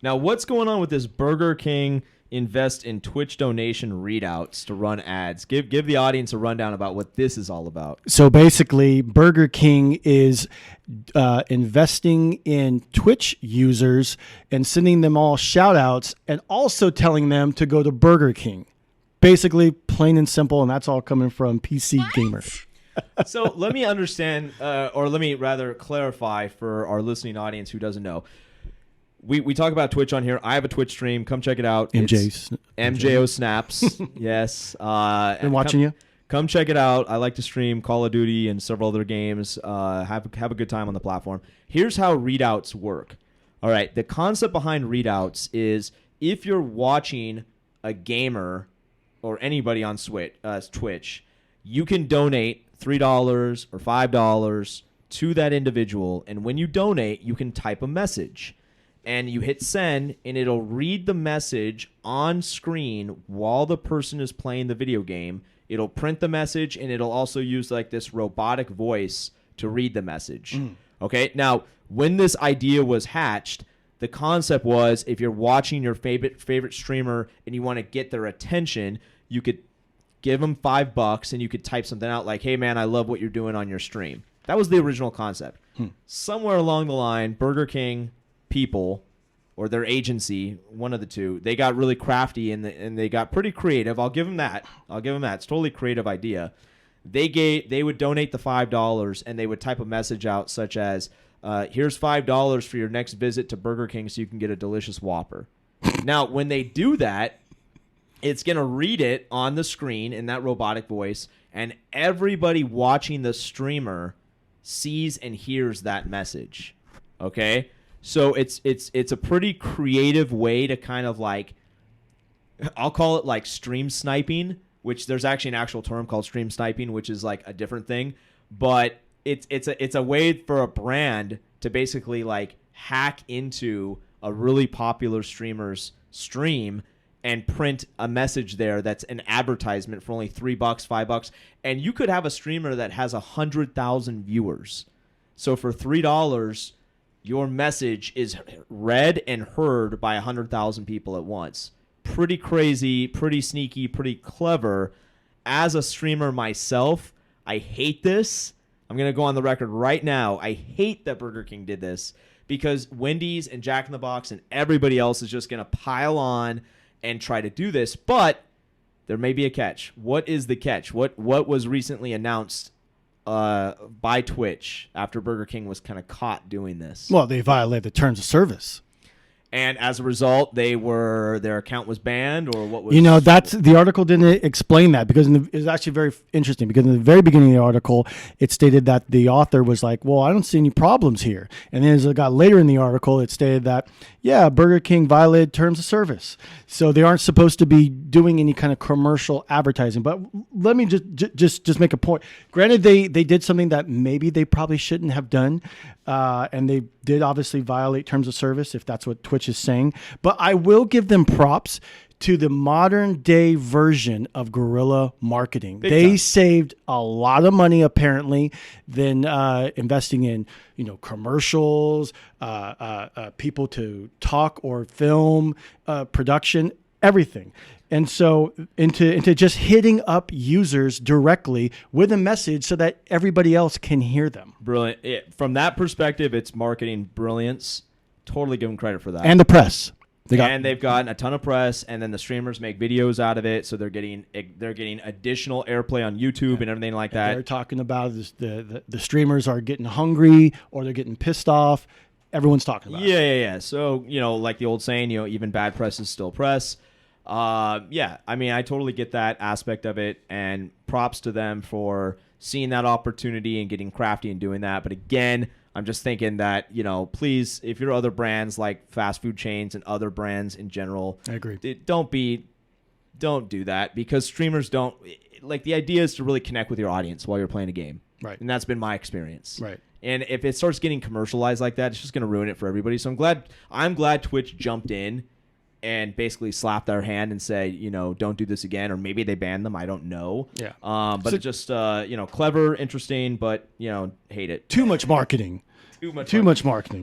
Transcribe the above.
Now, what's going on with this Burger King invest in Twitch donation readouts to run ads? Give the audience a rundown about what this is all about. So basically, Burger King is investing in Twitch users and sending them all shout outs and also telling them to go to Burger King. Basically, plain and simple, and that's all coming from PC Gamer. So let me understand, or let me rather clarify for our listening audience who doesn't know. We talk about Twitch on here. I have a Twitch stream. Come check it out. MJO Snaps. Yes. Been watching you. Come check it out. I like to stream Call of Duty and several other games. Have a good time on the platform. Here's how readouts work. All right. The concept behind readouts is if you're watching a gamer or anybody on Twitch, you can donate $3 or $5 to that individual. And when you donate, you can type a message. And you hit send, and it'll read the message on screen while the person is playing the video game. It'll print the message, and it'll also use like this robotic voice to read the message. Okay? Now, when this idea was hatched, the concept was if you're watching your favorite streamer and you want to get their attention, you could give them $5 and you could type something out like, hey, man, I love what you're doing on your stream. That was the original concept. Somewhere along the line, Burger King people or their agency, one of the two, they got really crafty and they got pretty creative. I'll give them that. It's a totally creative idea. They would donate the $5 and they would type a message out such as, here's $5 for your next visit to Burger King so you can get a delicious Whopper. Now, when they do that, it's going to read it on the screen in that robotic voice, and everybody watching the streamer sees and hears that message. Okay? So it's a pretty creative way to kind of like, I'll call it like stream sniping, which there's actually an actual term called stream sniping, which is like a different thing. But it's a way for a brand to basically like hack into a really popular streamer's stream and print a message there that's an advertisement for only $3, $5, and you could have a streamer that has 100,000 viewers. So for $3, your message is read and heard by 100,000 people at once. Pretty crazy, pretty sneaky, pretty clever. As a streamer myself, I hate this. I'm going to go on the record right now. I hate that Burger King did this because Wendy's and Jack in the Box and everybody else is just going to pile on and try to do this. But there may be a catch. What is the catch? What was recently announced by Twitch after Burger King was kind of caught doing this? Well, they violated the terms of service. And as a result, their account was banned, or what was? That's the article didn't explain that because it was actually very interesting because in the very beginning of the article, it stated that the author was like, well, I don't see any problems here. And then as it got later in the article, it stated that, yeah, Burger King violated terms of service. So they aren't supposed to be doing any kind of commercial advertising. But let me just make a point. Granted, they did something that maybe they probably shouldn't have done. And they did obviously violate terms of service if that's what Twitch is saying. But I will give them props to the modern day version of guerrilla marketing. They saved a lot of money apparently than investing in commercials, people to talk or film, production, everything. And so into just hitting up users directly with a message so that everybody else can hear them. Brilliant. From that perspective, it's marketing brilliance. Totally give them credit for that. And the press. They've gotten a ton of press, and then the streamers make videos out of it, so they're getting additional airplay on YouTube and everything like that. They're talking about this, the streamers are getting hungry or they're getting pissed off. Everyone's talking about it. Yeah. So, like the old saying, even bad press is still press. Yeah, I mean, I totally get that aspect of it, and props to them for seeing that opportunity and getting crafty and doing that. But again, I'm just thinking that, please, if you're other brands like fast food chains and other brands in general, I agree. Don't do that, because streamers don't like, the idea is to really connect with your audience while you're playing a game. Right. And that's been my experience. Right. And if it starts getting commercialized like that, it's just going to ruin it for everybody. So I'm glad Twitch jumped in and basically slapped their hand and say, don't do this again, or maybe they banned them. I don't know. Yeah. But it's just, clever, interesting, but, hate it. Too much marketing. Too much marketing.